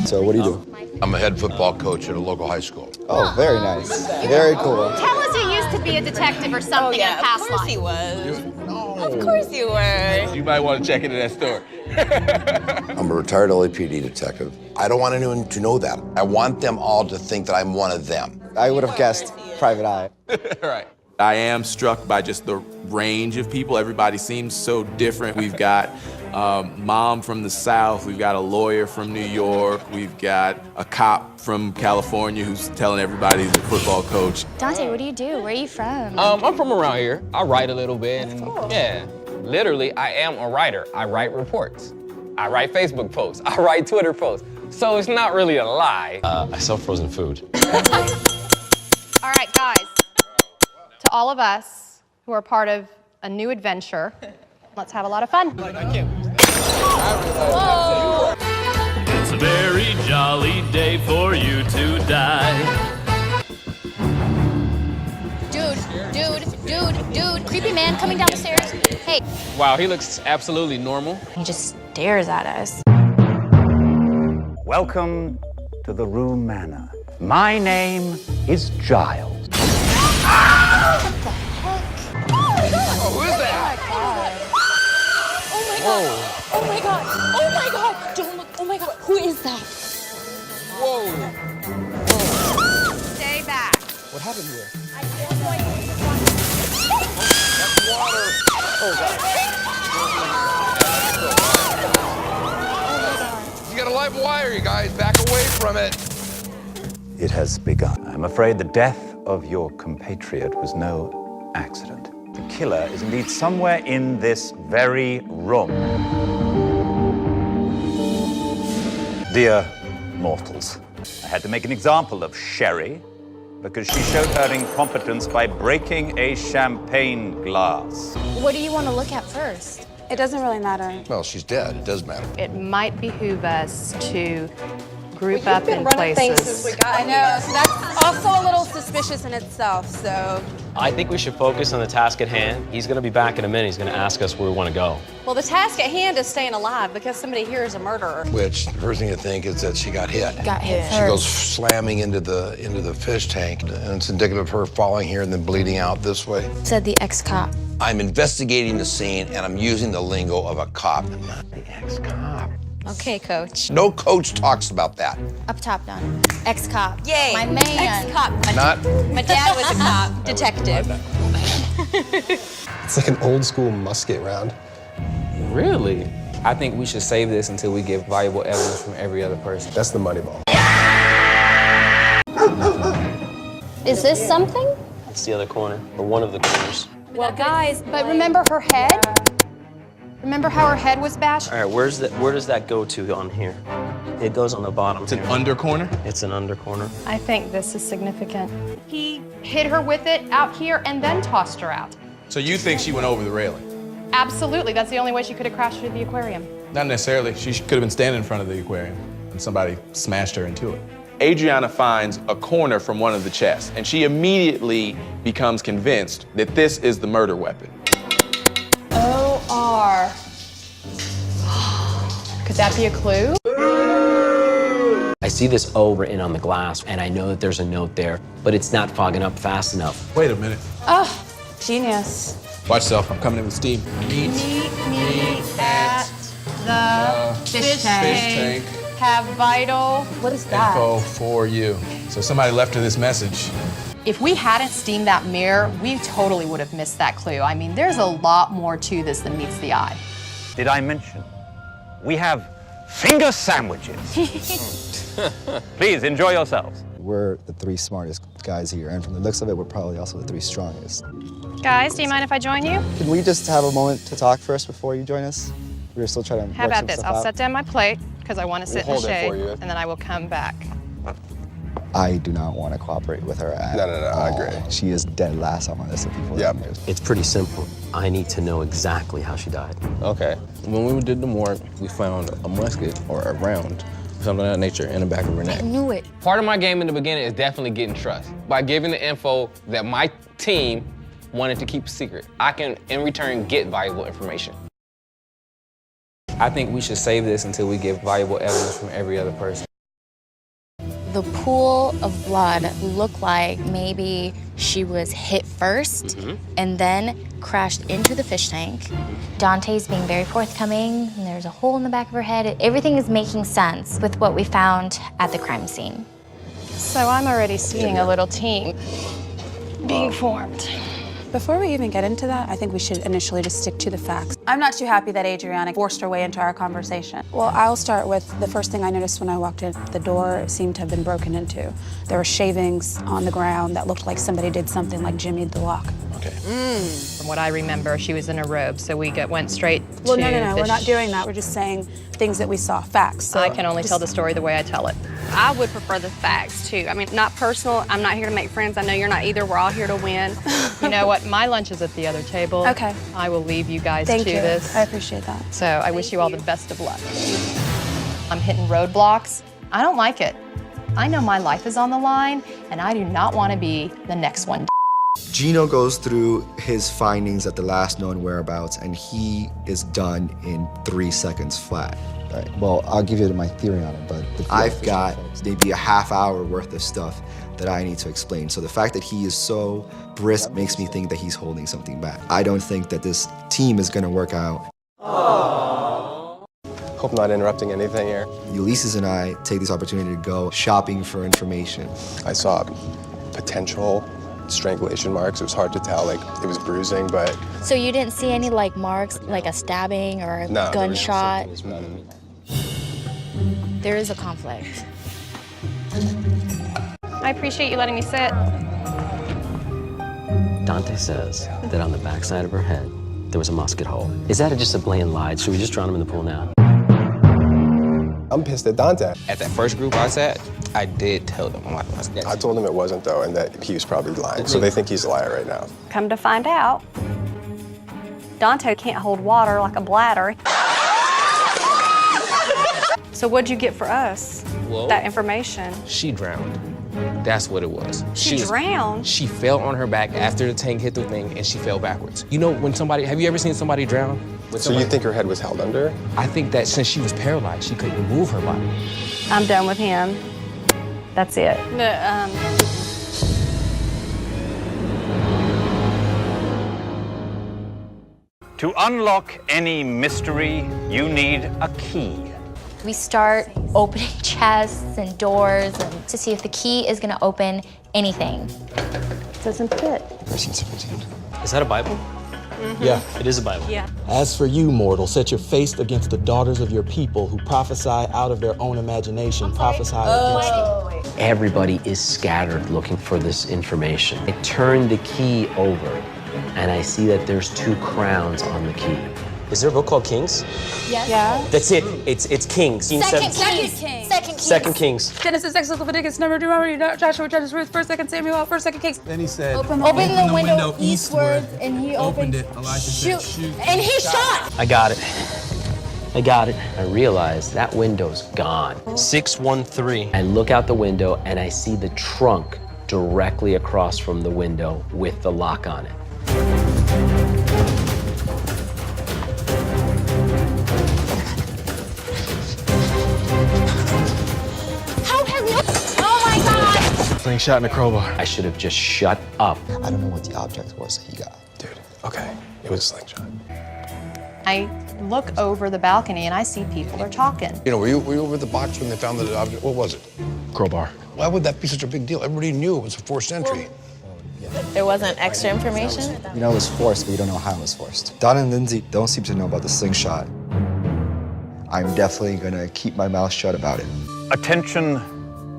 So what do you do? I'm a head football coach at a local high school. Oh, very nice. Very cool. Tell us you used to be a detective or something in a past life. Of course he was. Of course you were. You might want to check into that story. I'm a retired LAPD detective. I don't want anyone to know that. I want them all to think that I'm one of them. I would have guessed private eye. Right. I am struck by just the range of people. Everybody seems so different. We've got mom from the South. We've got a lawyer from New York. We've got a cop from California who's telling everybody he's a football coach. Dante, what do you do? Where are you from? I'm from around here. I write a little bit. And, yeah, literally, I am a writer. I write reports. I write Facebook posts. I write Twitter posts. So it's not really a lie. I sell frozen food. All right, guys. To all of us who are part of a new adventure, let's have a lot of fun. Whoa. It's a very jolly day for you to die. Dude, creepy man coming down the stairs. Hey. Wow, he looks absolutely normal. He just stares at us. Welcome to the Room Manor. My name is Giles. What the heck? Oh my God! Who is that? Oh my God! Oh my God! Oh my God! Don't look! Oh my God! Who is that? Whoa. Stay back. What happened here? I have no idea. That's water. Oh, God. You got a live wire, you guys. Back away from it. It has begun. I'm afraid the death of your compatriot was no accident. The killer is indeed somewhere in this very room. Dear mortals, I had to make an example of Sherry because she showed her incompetence by breaking a champagne glass. What do you want to look at first? It doesn't really matter. Well, she's dead. It does matter. It might behoove us to group up You've been in running places. things since we got. I know. So that's also a little suspicious in itself. So. I think we should focus on the task at hand. He's going to be back in a minute. He's going to ask us where we want to go. Well, the task at hand is staying alive because somebody here is a murderer. Which the first thing to think is that she got hit. Got hit She goes first. slamming into the fish tank, and it's indicative of her falling here and then bleeding out this way. Said the ex-cop. I'm investigating the scene, and I'm using the lingo of a cop. The ex-cop. Okay, coach. No coach talks about that. Up top, done. Ex-cop. Yay. My man. Ex-cop. Not. My dad was a cop. Detective. It's like an old school musket round. Really? I think we should save this until we get valuable evidence from every other person. That's the money ball. Is this something? It's the other corner, or one of the corners. Well, guys, but remember her head? Remember how her head was bashed? All right, where does that go to on here? It goes on the bottom. It's an here. under corner? It's an under corner. I think this is significant. He hit her with it out here and then tossed her out. So you think she went over the railing? Absolutely, that's the only way she could have crashed through the aquarium. Not necessarily. She could have been standing in front of the aquarium and somebody smashed her into it. Adriana finds a corner from one of the chests, and she immediately becomes convinced that this is the murder weapon. O.R. Could that be a clue? I see this O written on the glass, and I know that there's a note there, but it's not fogging up fast enough. Wait a minute. Oh, genius. Watch yourself. I'm coming in with steam. Meet me at the fish tank. Have vital. What is that? Info for you. So somebody left her this message. If we hadn't steamed that mirror, we totally would have missed that clue. I mean, there's a lot more to this than meets the eye. Did I mention we have finger sandwiches? Please enjoy yourselves. We're the three smartest guys here, and from the looks of it, we're probably also the three strongest. Guys, do you mind if I join you? Can we just have a moment to talk first before you join us? We're still trying to How work about some this? stuff I'll out. set down my plate because I want to sit in the hold it shade, for you. and then I will come back. I do not want to cooperate with her at all. I agree. She is dead last on my list of people. Yep. It's pretty simple. I need to know exactly how she died. Okay. When we did the morgue, we found a musket or a round, something of that nature, in the back of her neck. I knew it. Part of my game in the beginning is definitely getting trust. By giving the info that my team wanted to keep secret, I can, in return, get valuable information. I think we should save this until we get valuable evidence from every other person. The pool of blood looked like maybe she was hit first and then crashed into the fish tank. Dante's being very forthcoming, and there's a hole in the back of her head. Everything is making sense with what we found at the crime scene. So I'm already seeing a little team being formed. Before we even get into that, I think we should initially just stick to the facts. I'm not too happy that Adriana forced her way into our conversation. Well, I'll start with the first thing I noticed when I walked in. The door seemed to have been broken into. There were shavings on the ground that looked like somebody did something like jimmied the lock. Okay. From what I remember, she was in a robe, so we went straight Well, to no, we're not doing that. We're just saying things that we saw, facts. So I can only tell the story the way I tell it. I would prefer the facts, too. I mean, not personal. I'm not here to make friends. I know you're not either. We're all here to win. You know what? My lunch is at the other table. Okay. I will leave you guys Thank to you. this. I appreciate that. So I wish you all the best of luck. I'm hitting roadblocks. I don't like it. I know my life is on the line, and I do not want to be the next one. Gino goes through his findings at the last known whereabouts, and he is done in 3 seconds flat. Right. Well, I'll give you my theory on it, but I've got maybe a half hour worth of stuff that I need to explain. So the fact that he is so brisk makes me think that he's holding something back. I don't think that this team is gonna work out. Hope not interrupting anything here. Ulysses and I take this opportunity to go shopping for information. I saw potential strangulation marks. It was hard to tell, like it was bruising, but So you didn't see any like marks, like a stabbing or a no. gunshot? There is a conflict. I appreciate you letting me sit. Dante says that on the backside of her head, there was a musket hole. Is that just a blatant lie? Should we just drown him in the pool now? I'm pissed at Dante. At that first group I was at, I did tell them what was I told him it wasn't though, and that he was probably lying. So they think he's a liar right now. Come to find out, Dante can't hold water like a bladder. So what'd you get for us? Well, That information. she drowned. That's what it was. She drowned? She fell on her back after the tank hit the thing, and she fell backwards. You know, when somebody, have you ever seen somebody drown? So you think her head was held under? I think that since she was paralyzed, she couldn't move her body. I'm done with him. That's it. To unlock any mystery, you need a key. We start opening chests and doors and to see if the key is gonna open anything. Doesn't fit. Is that a Bible? Yeah. It is a Bible. Yeah. As for you, mortal, set your face against the daughters of your people who prophesy out of their own imagination. Prophesy against them. Everybody is scattered looking for this information. I turn the key over, and I see that there's 2 crowns on the key. Is there a book called Kings? Yes. Yeah. That's it. It's Kings. Second Kings. Genesis, Exodus, Leviticus, Number, Deuteronomy, Joshua, Judges, Ruth, 1 Samuel, 1 Kings. Then he said, Open the window eastward, and he opened it. Elijah said, shoot. And he shot! I got it. I realize that window's gone. 613. I look out the window, and I see the trunk directly across from the window with the lock on it. Slingshot and a crowbar. I should have just shut up. I don't know what the object was that he got. Dude, okay, it was a slingshot. I look over the balcony and I see people are talking. You know, were you over the box when they found the object? What was it? Crowbar. Why would that be such a big deal? Everybody knew it was a forced entry. There wasn't extra information? You know it was forced, but you don't know how it was forced. Don and Lindsay don't seem to know about the slingshot. I'm definitely gonna keep my mouth shut about it. Attention,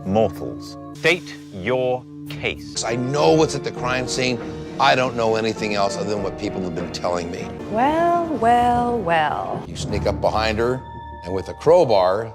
mortals. State your case. I know what's at the crime scene. I don't know anything else other than what people have been telling me. Well. You sneak up behind her, and with a crowbar,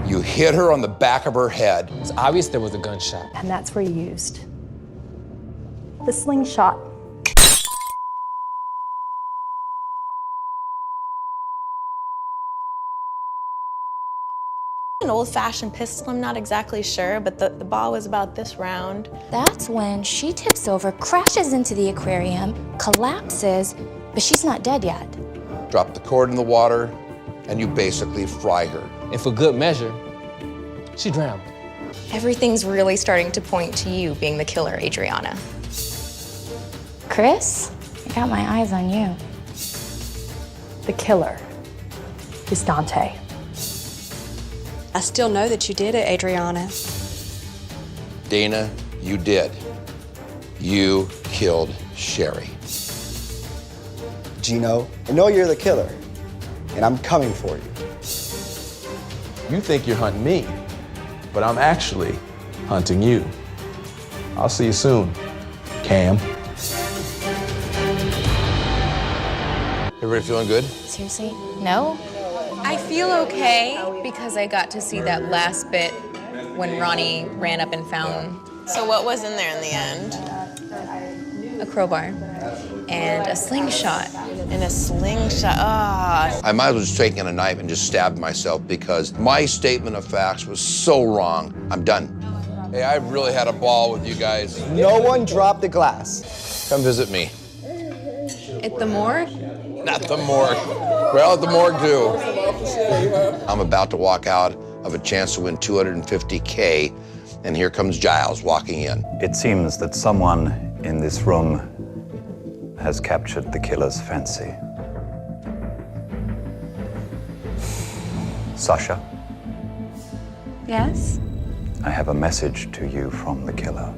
you hit her on the back of her head. It's obvious there was a gunshot. And that's where you used the slingshot. An old-fashioned pistol, I'm not exactly sure, but the ball was about this round. That's when she tips over, crashes into the aquarium, collapses, but she's not dead yet. Drop the cord in the water, and you basically fry her. And for good measure, she drowned. Everything's really starting to point to you being the killer, Adriana. Chris, I got my eyes on you. The killer is Dante. I still know that you did it, Adriana. Dana, you did. You killed Sherry. Gino, I know you're the killer, and I'm coming for you. You think you're hunting me, but I'm actually hunting you. I'll see you soon, Cam. Everybody feeling good? Seriously? No? I feel okay because I got to see that last bit when Ronnie ran up and found. So what was in there in the end? A crowbar and a slingshot. And a slingshot. Ah. I might as well just taken a knife and just stabbed myself because my statement of facts was so wrong. I'm done. Hey, I've really had a ball with you guys. No one dropped the glass. Come visit me. At the morgue? Not the morgue. Well, at the morgue too. I'm about to walk out of a chance to win $250K, and here comes Giles walking in. It seems that someone in this room has captured the killer's fancy. Sasha, Yes? I have a message to you from the killer.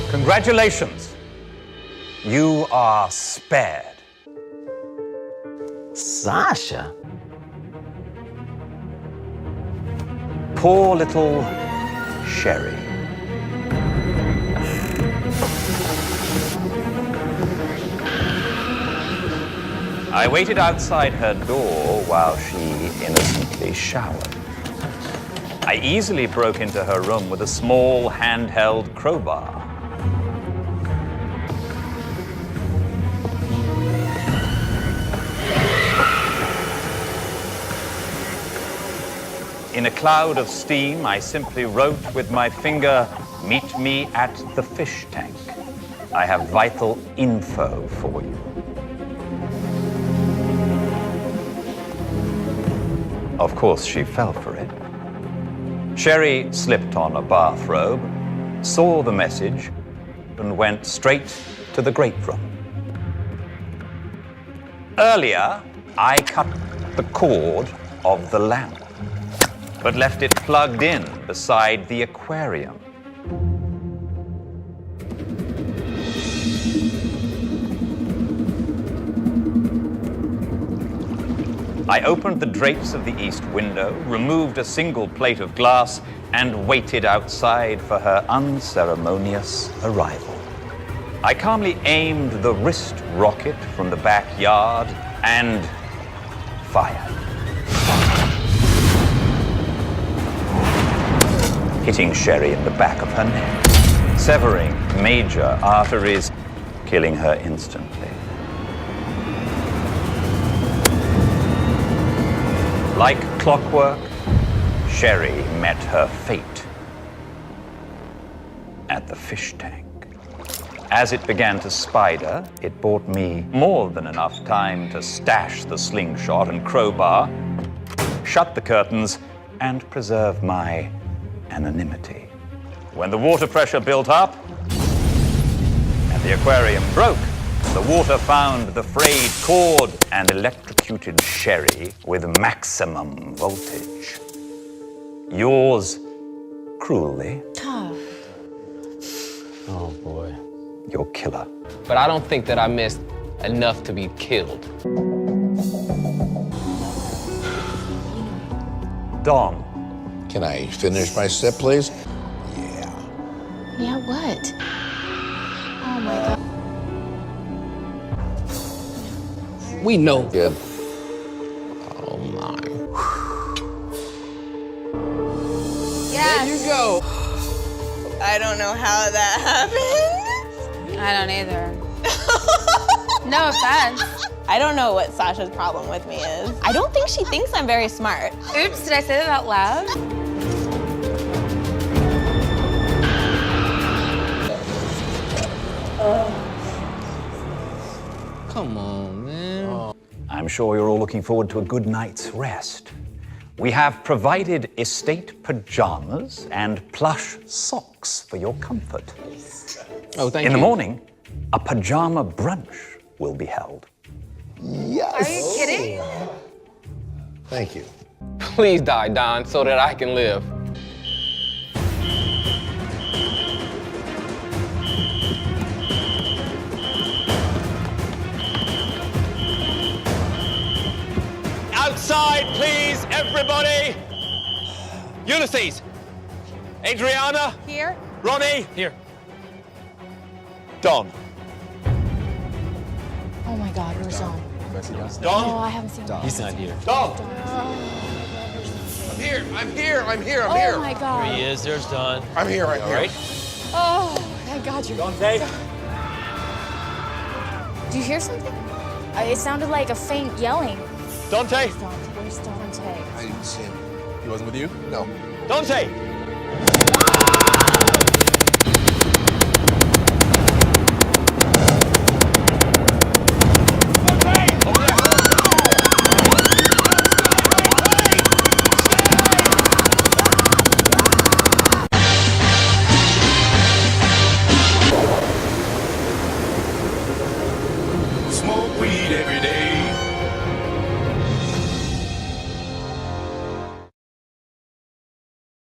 Congratulations. You are spared. Sasha? Poor little Sherry. I waited outside her door while she innocently showered. I easily broke into her room with a small handheld crowbar. In a cloud of steam, I simply wrote with my finger, "Meet me at the fish tank. I have vital info for you." Of course, she fell for it. Sherry slipped on a bathrobe, saw the message, and went straight to the great room. Earlier, I cut the cord of the lamp, but left it plugged in beside the aquarium. I opened the drapes of the east window, removed a single plate of glass, and waited outside for her unceremonious arrival. I calmly aimed the wrist rocket from the backyard and fired. Hitting Sherry in the back of her neck, severing major arteries, killing her instantly. Like clockwork, Sherry met her fate at the fish tank. As it began to spider, it bought me more than enough time to stash the slingshot and crowbar, shut the curtains, and preserve my anonymity. When the water pressure built up and the aquarium broke, the water found the frayed cord and electrocuted Sherry with maximum voltage. Yours cruelly. Oh boy. Your killer. But I don't think that I missed enough to be killed. Dom. Can I finish my sip, please? Yeah, what? Oh my God. We know. Good. Oh my. Yes. There you go. I don't know how that happened. I don't either. No offense. I don't know what Sasha's problem with me is. I don't think she thinks I'm very smart. Oops, did I say that out loud? Come on. sure you're all looking forward to a good night's rest. We have provided estate pajamas and plush socks for your comfort. Oh, thank you. In the morning, a pajama brunch will be held. Yes. Are you kidding? Thank you. Please die, Don, so that I can live. Outside, please, everybody. Ulysses. Adriana. Here? Ronnie. Here. Don. Oh my God, where's Don? Don? Oh, I haven't seen him. He's not here. Don. I'm here. Oh my God. There he is. There's Don. I'm here right here. Right? Oh, thank God you're Dante. Do you hear something? It sounded like a faint yelling. Dante. Where's Dante? I didn't see him. He wasn't with you? No. Dante.